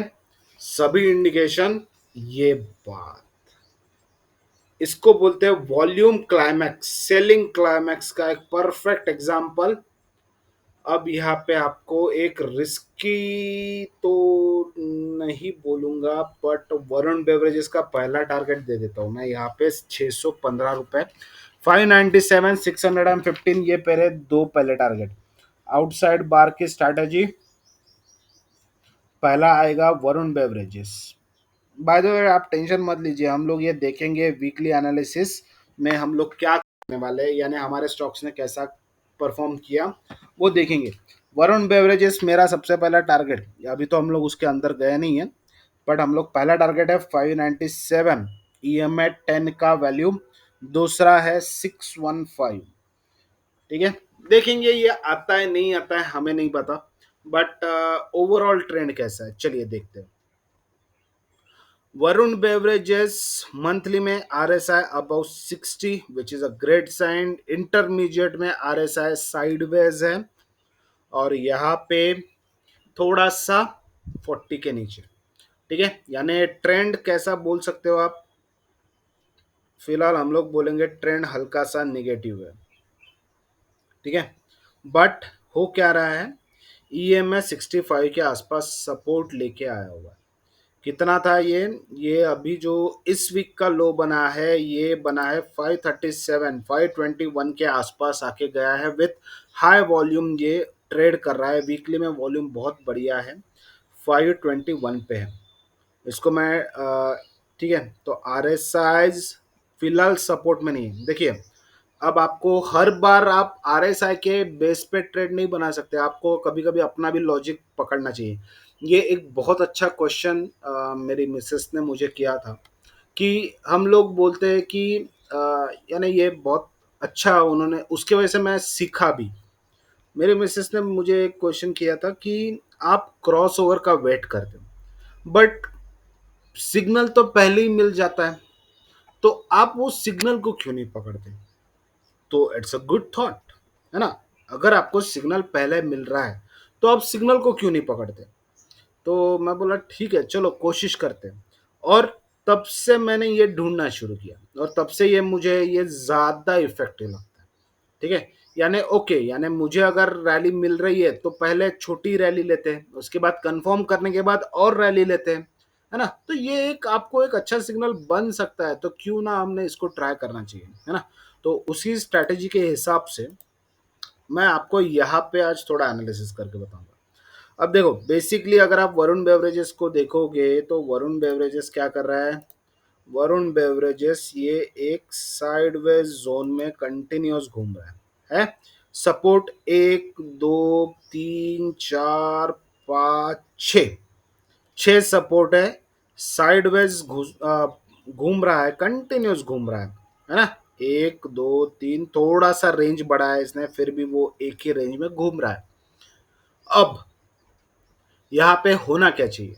सभी इंडिकेशन, ये बात, इसको बोलते हैं वॉल्यूम क्लाइमैक्स, सेलिंग क्लाइमैक्स का एक परफेक्ट एग्जांपल। अब यहाँ पे आपको एक रिस्की तो नहीं बोलूंगा, बट वरुण बेवरेजेस का पहला टारगेट दे देता हूं मैं यहाँ पे। 615 रुपए, 597, 615, ये पहले दो पहले टारगेट। आउटसाइड बार की स्ट्रैटेजी, पहला आएगा वरुण बेवरेजेस। बाय द वे, आप टेंशन मत लीजिए, हम लोग ये देखेंगे वीकली एनालिसिस में हम लोग क्या करने वाले हैं, यानी हमारे स्टॉक्स ने कैसा परफॉर्म किया वो देखेंगे। वरुण बेवरेजेस मेरा सबसे पहला टारगेट, अभी तो हम लोग उसके अंदर गए नहीं है, बट हम लोग पहला टारगेट है 597, ई एम आई 10 का वैल्यू। दूसरा है 615। ठीक है, देखेंगे ये आता है नहीं आता है, हमें नहीं पता, बट ओवरऑल ट्रेंड कैसा है चलिए देखते हैं। वरुण बेवरेजेस मंथली में R S I above 60, which is a great sign. Intermediate में आर एस आई साइडवेज है, और यहाँ पे थोड़ा सा 40 के नीचे। ठीक है, यानी ट्रेंड कैसा बोल सकते हो आप, फिलहाल हम लोग बोलेंगे ट्रेंड हल्का सा निगेटिव है। ठीक है, बट हो क्या रहा है, ईएमए 65 के आसपास सपोर्ट लेके आया हुआ है। कितना था ये अभी जो इस वीक का लो बना है, ये बना है 537, 521 के आसपास आके गया है विथ हाई वॉल्यूम। ये ट्रेड कर रहा है, वीकली में वॉल्यूम बहुत बढ़िया है, 521 पे है। इसको मैं ठीक है, तो आर एस आईज फिलहाल सपोर्ट में नहीं है। देखिए, अब आपको हर बार आप आर एस आई के बेस पे ट्रेड नहीं बना सकते, आपको कभी कभी अपना भी लॉजिक पकड़ना चाहिए। ये एक बहुत अच्छा क्वेश्चन मेरी मिसेस ने मुझे किया था, कि हम लोग बोलते हैं कि यानी ये बहुत अच्छा, उन्होंने उसके वजह से मैं सीखा भी। मेरे मिसेस ने मुझे एक क्वेश्चन किया था कि आप क्रॉस ओवर का वेट करते हो, बट सिग्नल तो पहले ही मिल जाता है, तो आप वो सिग्नल को क्यों नहीं पकड़ते? तो इट्स अ गुड थॉट, है ना। अगर आपको सिग्नल पहले मिल रहा है, तो आप सिग्नल को क्यों नहीं पकड़ते? तो मैं बोला ठीक है, चलो कोशिश करते हैं। और तब से मैंने ये ढूंढना शुरू किया, और तब से ये मुझे ये ज्यादा इफेक्टिव लगता है। ठीक है, यानी ओके, यानी मुझे अगर रैली मिल रही है तो पहले छोटी रैली लेते हैं, उसके बाद कंफर्म करने के बाद और रैली लेते हैं, है ना। तो ये एक आपको एक अच्छा सिग्नल बन सकता है, तो क्यों ना हमने इसको ट्राई करना चाहिए, है ना। तो उसी स्ट्रैटेजी के हिसाब से मैं आपको यहाँ पे आज थोड़ा एनालिसिस करके बताऊंगा। अब देखो, बेसिकली अगर आप वरुण बेवरेजेस को देखोगे, तो वरुण बेवरेजेस क्या कर रहा है, वरुण बेवरेजेस ये एक साइडवेज जोन में कंटिन्यूस घूम रहा है। सपोर्ट 1, 2, 3, 4, 5, 6, 6 सपोर्ट है। साइडवेज घूम रहा है, कंटिन्यूस घूम रहा है ना। 1, 2, 3, थोड़ा सा रेंज बढ़ा है इसने, फिर भी वो एक ही रेंज में घूम रहा है। अब यहाँ पे होना क्या चाहिए,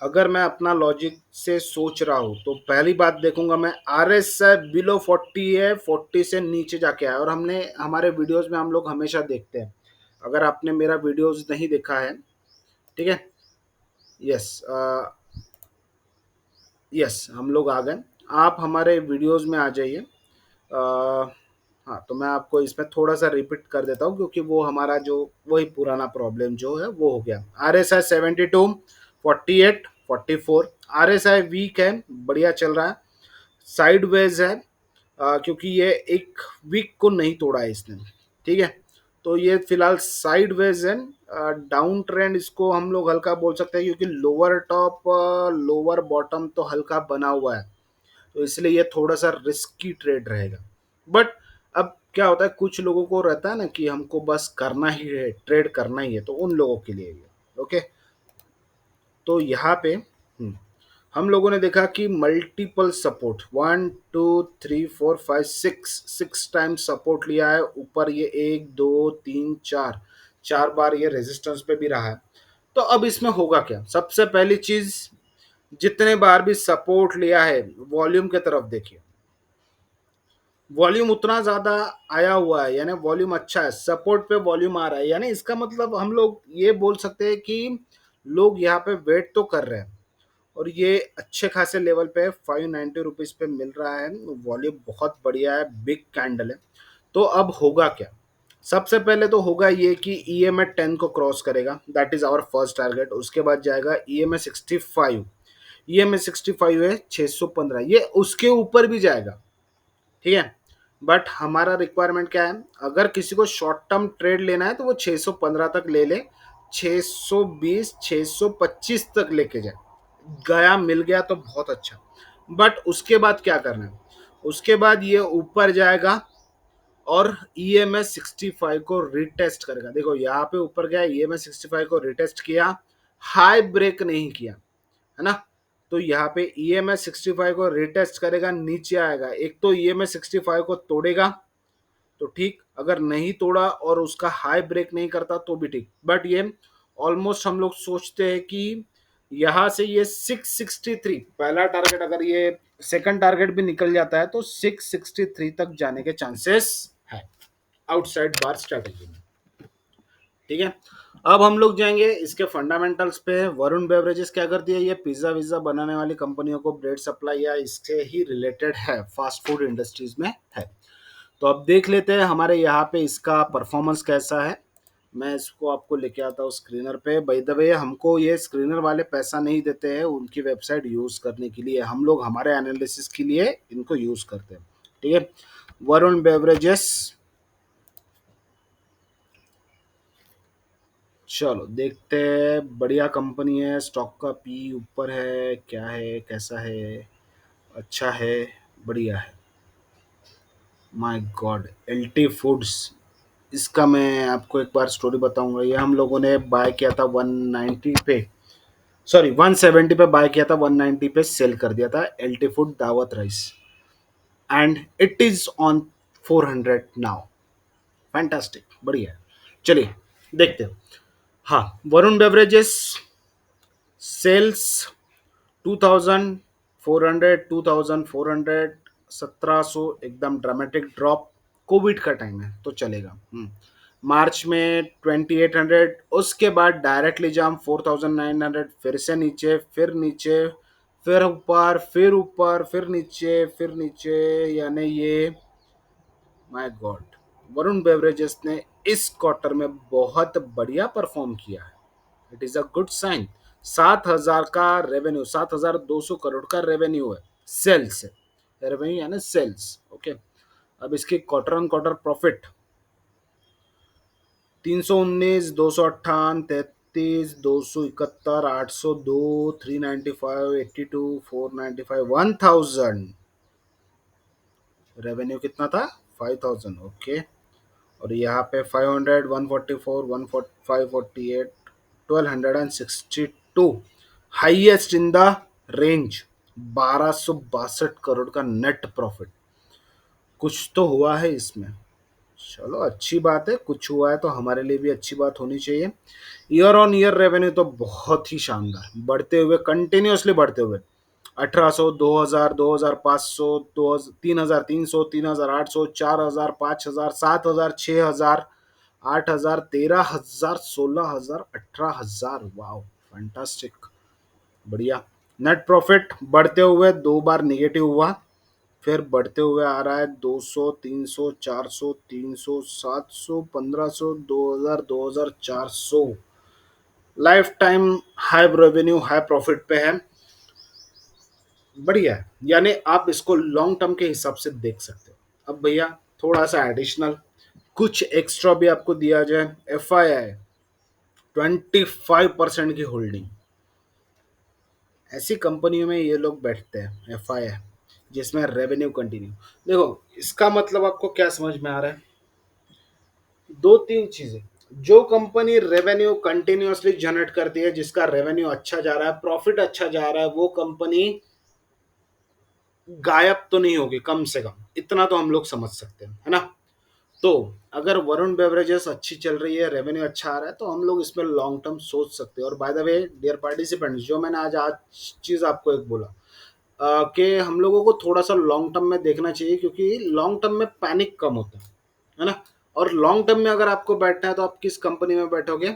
अगर मैं अपना लॉजिक से सोच रहा हूं, तो पहली बात देखूंगा मैं, आर एस आई बिलो 40 है, 40 से नीचे जाके आया। और हमने हमारे वीडियोस में हम लोग हमेशा देखते हैं, अगर आपने मेरा वीडियोस नहीं देखा है, ठीक है, यस, यस, हम लोग आ गए, आप हमारे वीडियोस में आ जाइए। हाँ, तो मैं आपको इसमें थोड़ा सा रिपीट कर देता हूँ, क्योंकि वो हमारा जो वही पुराना प्रॉब्लम जो है वो हो गया। R S I 72, 48, 44। R S I weak है, बढ़िया चल रहा है, साइडवेज है, क्योंकि ये एक वीक को नहीं तोड़ा है इसने। ठीक है, तो ये फिलहाल साइडवेज है, डाउन ट्रेंड इसको हम लोग हल्का बोल सकते हैं, क्योंकि लोअर टॉप लोअर बॉटम तो हल्का बना हुआ है, तो इसलिए ये थोड़ा सा रिस्की ट्रेड रहेगा। बट अब क्या होता है, कुछ लोगों को रहता है ना कि हमको बस करना ही है, ट्रेड करना ही है, तो उन लोगों के लिए ये ओके। तो यहाँ पे हम लोगों ने देखा कि मल्टीपल सपोर्ट 1 2 3 4 5 6 6 टाइम्स सपोर्ट लिया है ऊपर, ये 1 2 3 4 4 बार ये रेजिस्टेंस पे भी रहा है। तो अब इसमें होगा क्या, सबसे पहली चीज, जितने बार भी सपोर्ट लिया है वॉल्यूम की तरफ देखिए, वॉल्यूम उतना ज्यादा आया हुआ है, यानी वॉल्यूम अच्छा है, सपोर्ट पे वॉल्यूम आ रहा है, यानी इसका मतलब हम लोग ये बोल सकते हैं कि लोग यहाँ पे वेट तो कर रहे हैं, और ये अच्छे खासे लेवल पे 590 रुपीज पे मिल रहा है, वॉल्यूम बहुत बढ़िया है, बिग कैंडल है। तो अब होगा क्या, सबसे पहले तो होगा ये कि EMA 10 को क्रॉस करेगा, that is our first target. उसके बाद जाएगा EMA 65, EMA 65 है 615, ये उसके ऊपर भी जाएगा, ठीक है। बट हमारा रिक्वायरमेंट क्या है, अगर किसी को शॉर्ट टर्म ट्रेड लेना है तो वो 615 तक ले ले, 620 625 तक लेके जाए, गया मिल गया तो बहुत अच्छा। बट उसके बाद क्या करना है, उसके बाद ये ऊपर जाएगा और EMA 65 को रिटेस्ट करेगा। देखो यहाँ पे ऊपर गया, EMA 65 को रिटेस्ट किया, हाई ब्रेक नहीं किया, है ना। तो यहाँ पे EMA 65 को रिटेस्ट करेगा, नीचे आएगा, एक तो EMA 65 को तोड़ेगा तो ठीक, अगर नहीं तोड़ा और उसका हाई ब्रेक नहीं करता तो भी ठीक। बट ये ऑलमोस्ट हम लोग सोचते हैं कि यहाँ से ये 663 पहला टारगेट, अगर ये सेकंड टारगेट भी निकल जाता है तो 663 तक जाने के चांसेस है आउटसाइड बार स्ट्रेटेजी में, ठीक है। अब हम लोग जाएंगे इसके फंडामेंटल्स पे। वरुण बेवरेजेस क्या करती है, ये पिज्जा विज्जा बनाने वाली कंपनियों को ब्रेड सप्लाई या इससे ही रिलेटेड है, फास्ट फूड इंडस्ट्रीज में है। तो अब देख लेते हैं हमारे यहाँ पे इसका परफॉर्मेंस कैसा है। मैं इसको आपको लेके आता हूँ स्क्रीनर पे। बाय द वे, हमको ये स्क्रीनर वाले पैसा नहीं देते हैं उनकी वेबसाइट यूज करने के लिए, हम लोग हमारे एनालिसिस के लिए इनको यूज करते हैं, ठीक है। वरुण बेवरेजेस, चलो देखते हैं, बढ़िया कंपनी है, स्टॉक का पी ऊपर है, क्या है कैसा है, अच्छा है, बढ़िया है। माय गॉड, LT फूड्स, इसका मैं आपको एक बार स्टोरी बताऊंगा। ये हम लोगों ने बाय किया था 190 पे, सॉरी 170 पे बाय किया था, 190 पे सेल कर दिया था, LT फूड दावत rice, and it is on 400 now. Fantastic, बढ़िया है। चलिए देखते हैं। हाँ, वरुण बेवरेजेस सेल्स 2400, 1700, एकदम ड्रामेटिक ड्रॉप, कोविड का टाइम है तो चलेगा। मार्च में 2800, उसके बाद डायरेक्टली जाम 4900, फिर से नीचे, फिर नीचे, फिर ऊपर, फिर ऊपर, फिर नीचे, फिर नीचे, यानी ये, माय गॉड, वरुण बेवरेजेस ने इस क्वार्टर में बहुत बढ़िया परफॉर्म किया है, it is a good sign. 7,000 का रेवेन्यू, 7,200 करोड़ का रेवेन्यू है, सेल्स है, रेवेन्यू यानी सेल्स, ओके। अब इसकी quarter on quarter profit 319, 258, 33, 271, 802, 395, 82, 495, 1000, revenue कितना था, 5000, ओके। और यहाँ पे 500, 144, 548, 1262, highest in the range, 1262 crore का नेट प्रॉफिट। कुछ तो हुआ है इसमें, चलो अच्छी बात है, कुछ हुआ है तो हमारे लिए भी अच्छी बात होनी चाहिए। ईयर ऑन ईयर रेवेन्यू तो बहुत ही शानदार, बढ़ते हुए, कंटिन्यूअसली बढ़ते हुए, 1800, 2000, 2500, 3300, 3800, 4000, 5000, 7000, 6000, 8000, 13000, 16000, 18000, वाओ, फैंटास्टिक, बढ़िया। नेट प्रॉफिट बढ़ते हुए दो बार निगेटिव हुआ, फिर बढ़ते हुए आ रहा है 200, 300, 400, 300, 700, 1500, 2000, 2400, 400, life time high revenue high profit पे है, बढ़िया है। यानी आप इसको लॉन्ग टर्म के हिसाब से देख सकते हो। अब भैया थोड़ा सा एडिशनल कुछ एक्स्ट्रा भी आपको दिया जाए, FII 25% की होल्डिंग। ऐसी कंपनियों में ये लोग बैठते हैं, एफ आई है, जिसमें रेवेन्यू कंटिन्यू। देखो, इसका मतलब आपको क्या समझ में आ रहा है? दो तीन चीजें। जो कंपनी रेवेन्यू कंटिन्यूअसली जनरेट करती है, जिसका रेवेन्यू अच्छा जा रहा है, प्रॉफिट अच्छा जा रहा है, वो कंपनी गायब तो नहीं होगी, कम से कम इतना तो हम लोग समझ सकते हैं, है ना? तो अगर वरुण बेवरेजेस अच्छी चल रही है, रेवेन्यू अच्छा आ रहा है, तो हम लोग इसमें लॉन्ग टर्म सोच सकते हैं। और by the way dear participants, जो मैंने आज आज चीज आपको एक बोला, कि हम लोगों को थोड़ा सा लॉन्ग टर्म में देखना चाहिए, क्योंकि लॉन्ग टर्म में पैनिक कम होता है ना? और लॉन्ग टर्म में अगर आपको बैठना है, तो आप किस कंपनी में बैठोगे?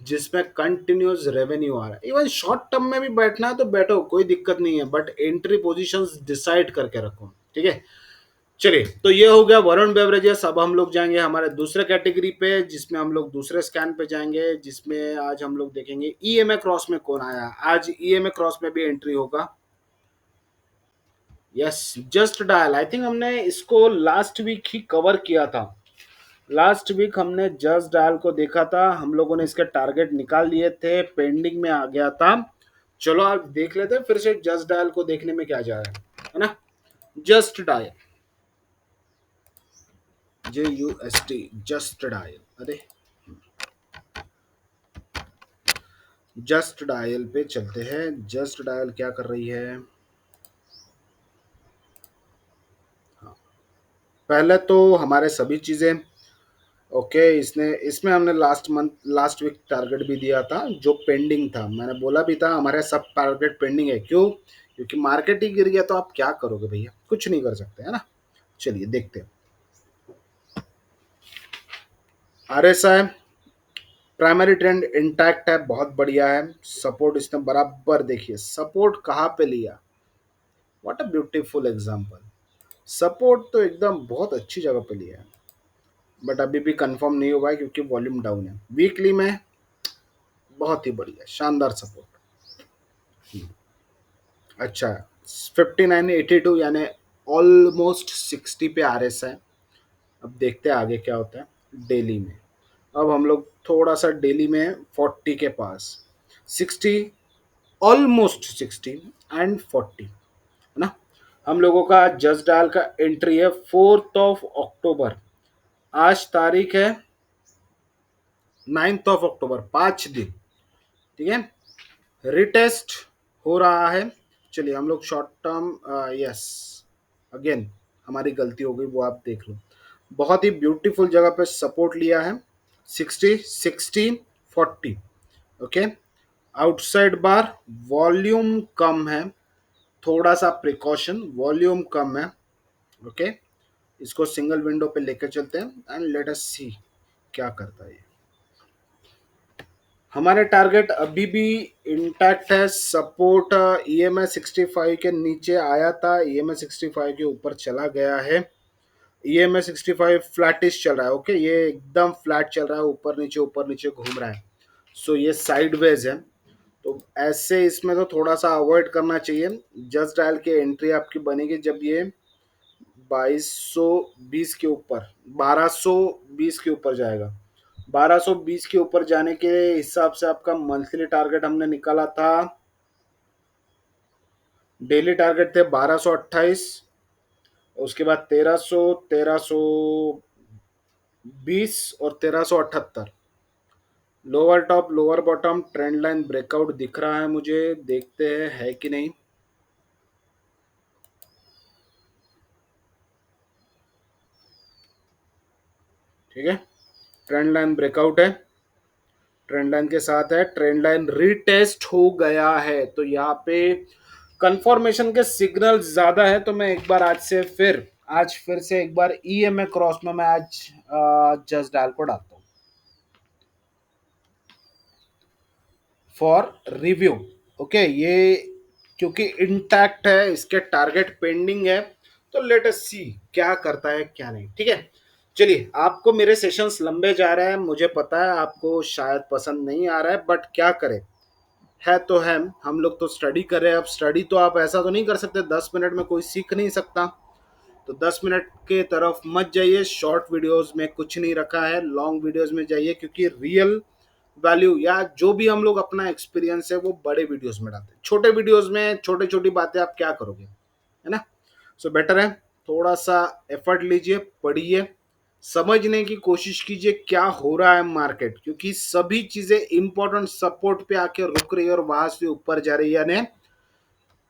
जिसमें कंटिन्यूस रेवेन्यू आ रहा है। इवन शॉर्ट टर्म में भी बैठना है तो बैठो, कोई दिक्कत नहीं है, बट एंट्री पोजीशंस डिसाइड करके रखो, ठीक है? चलिए, तो ये हो गया वरुण बेवरेजेस। अब हम लोग जाएंगे हमारे दूसरे कैटेगरी पे, जिसमें हम लोग दूसरे स्कैन पे जाएंगे, जिसमें आज हम लोग देखेंगे ईएमए क्रॉस में कौन आया। आज ईएमए क्रॉस में भी एंट्री होगा। Yes, just dial, I think हमने इसको लास्ट वीक ही कवर किया था। लास्ट वीक हमने जस्ट डायल को देखा था, हम लोगों ने इसके टारगेट निकाल लिए थे, पेंडिंग में आ गया था। चलो आप देख लेते हैं फिर से जस्ट डायल को देखने में क्या जा रहा है ना? Just dial, JUST, just dial. अरे, जस्ट डायल पे चलते हैं। जस्ट डायल क्या कर रही है? हाँ, पहले तो हमारे सभी चीजें ओके। इसने इसमें हमने last month, last week target भी दिया था, जो पेंडिंग था। मैंने बोला भी था हमारे सब टारगेट पेंडिंग है। क्यों? क्योंकि मार्केट ही गिर गया, तो आप क्या करोगे भैया? कुछ नहीं कर सकते, है ना? चलिए देखते हैं। RSI प्राइमरी ट्रेंड इंटैक्ट है, बहुत बढ़िया है। सपोर्ट इसने बराबर, देखिए सपोर्ट कहाँ पे लिया, what a beautiful example. Support तो एकदम बहुत अच्छी जगह पे लिया है, बट अभी भी कंफर्म नहीं हुआ है, क्योंकि वॉल्यूम डाउन है। वीकली में बहुत ही बढ़िया शानदार सपोर्ट। अच्छा, 5982, यानी ऑलमोस्ट 60 पे RSI। अब देखते हैं आगे क्या होता है डेली में। अब हम लोग थोड़ा सा डेली में 40 के पास, 60, ऑलमोस्ट 60 एंड 40, है ना? हम लोगों का जस्ट डायल का एंट्री है 4 अक्टूबर। आज तारीख है 9 अक्टूबर, 5 दिन, ठीक है? रिटेस्ट हो रहा है। चलिए हम लोग शॉर्ट टर्म, यस, अगेन हमारी गलती हो गई, वो आप देख लो। बहुत ही ब्यूटीफुल जगह पे सपोर्ट लिया है, 60, 16, 40। ओके, आउटसाइड बार, वॉल्यूम कम है, थोड़ा सा प्रिकॉशन, वॉल्यूम कम है। ओके, इसको सिंगल विंडो पे लेकर चलते हैं एंड लेट अस सी क्या करता है ये। हमारे टारगेट अभी भी इंटैक्ट है। सपोर्ट EMA 65 के नीचे आया था, EMA 65 के ऊपर चला गया है। EMA 65 फ्लैटिश चल रहा है। ओके, ये एकदम फ्लैट चल रहा है, ऊपर नीचे घूम रहा है। सो ये साइडवेज है, तो ऐसे इसमें तो थोड़ा सा अवॉइड करना चाहिए। जस्ट डायल की एंट्री आपकी बनेगी जब ये 2220 के ऊपर, 1220 के ऊपर जाएगा। 1220 के ऊपर जाने के हिसाब से आपका मंथली टारगेट हमने निकाला था, डेली टारगेट थे 1228, उसके बाद 1300, 1320 और 1378। Lower top lower bottom trend line breakout दिख रहा है मुझे, देखते हैं है कि नहीं। ठीक है, ट्रेंड लाइन ब्रेकआउट है, ट्रेंड लाइन के साथ है, ट्रेंड लाइन रीटेस्ट हो गया है, तो यहाँ पे कंफर्मेशन के सिग्नल ज्यादा है। तो मैं एक बार आज फिर से एक बार EMA क्रॉस में मैं आज जस्ट डायल को डालता हूँ फॉर रिव्यू। ओके, ये क्योंकि इंटैक्ट है, इसके टारगेट पेंडिंग है, तो लेट अस सी क्या करता है क्या नहीं। ठीक है, चलिए, आपको मेरे सेशंस लंबे जा रहे हैं, मुझे पता है आपको शायद पसंद नहीं आ रहा है, बट क्या करें, है तो है। हम लोग तो स्टडी कर रहे हैं। अब स्टडी तो आप ऐसा तो नहीं कर सकते, 10 मिनट में कोई सीख नहीं सकता। तो 10 मिनट के तरफ मत जाइए, शॉर्ट वीडियोस में कुछ नहीं रखा है, लॉन्ग वीडियोस में जाइए, क्योंकि रियल वैल्यू या जो भी हम लोग अपना एक्सपीरियंस है वो बड़े वीडियोस में डालते हैं। छोटे वीडियोस में छोटी छोटी बातें आप क्या करोगे, है ना। सो बेटर है थोड़ा सा एफर्ट लीजिए, पढ़िए, समझने की कोशिश कीजिए क्या हो रहा है मार्केट, क्योंकि सभी चीजें इंपॉर्टेंट सपोर्ट पे आके रुक रही है और वहां से ऊपर जा रही है। यानी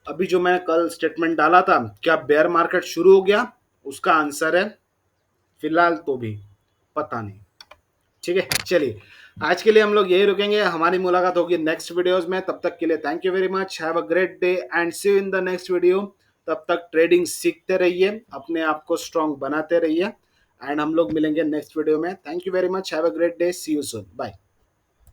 अभी जो मैं कल स्टेटमेंट डाला था, क्या बेयर मार्केट शुरू हो गया, उसका आंसर है फिलहाल तो भी पता नहीं। ठीक है, चलिए आज के लिए हम लोग यही रुकेंगे, हमारी मुलाकात होगी नेक्स्ट वीडियोस में। तब तक के लिए thank you very much, have a great day and see you in the next video. तब तक ट्रेडिंग सीखते रहिए, अपने आप को स्ट्रांग बनाते रहिए, एंड हम लोग मिलेंगे नेक्स्ट वीडियो में। Thank you very much, have a great day, see you soon, bye.